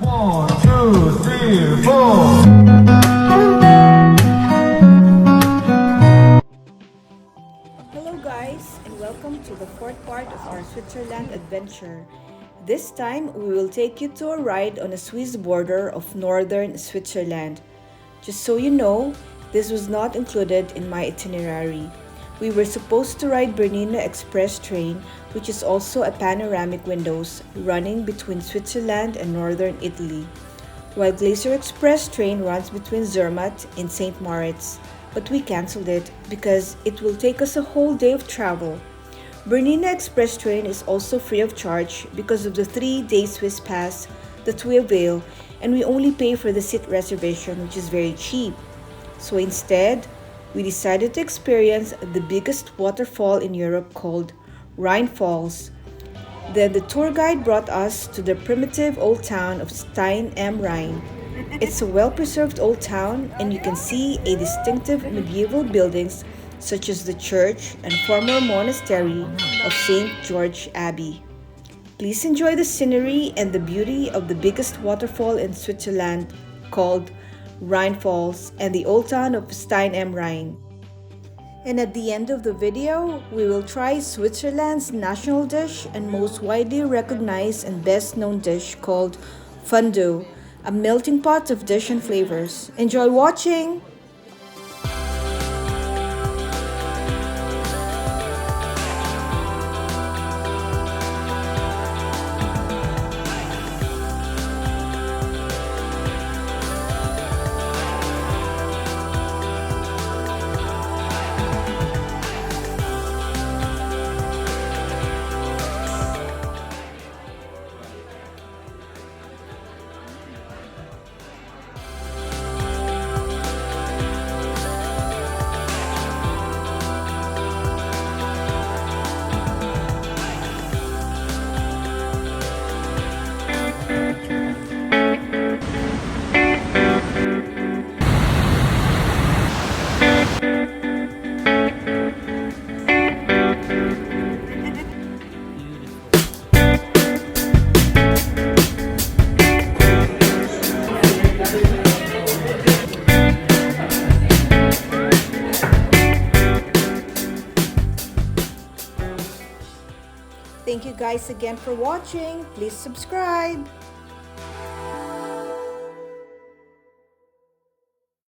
One, two, three, four. Hello guys, and welcome to the fourth part of our Switzerland adventure. This time, we will take you to a ride on the Swiss border of northern Switzerland. Just so you know, this was not included in my itinerary. We were supposed to ride Bernina Express train, which is also a panoramic windows running between Switzerland and northern Italy, while Glacier Express train runs between Zermatt and St. Moritz, but we cancelled it because it will take us a whole day of travel. Bernina Express train is also free of charge because of the 3-day Swiss pass that we avail, and we only pay for the seat reservation, which is very cheap. So instead, we decided to experience the biggest waterfall in Europe called Rhine Falls. Then the tour guide brought us to the primitive old town of Stein am Rhein. It's a well-preserved old town, and you can see a distinctive medieval buildings such as the church and former monastery of St. George Abbey. Please enjoy the scenery and the beauty of the biggest waterfall in Switzerland called Rhine Falls and the old town of Stein am Rhein. And at the end of the video, we will try Switzerland's national dish and most widely recognized and best known dish called fondue, a melting pot of dish and flavors. Enjoy watching! Thank you guys again for watching. Please subscribe.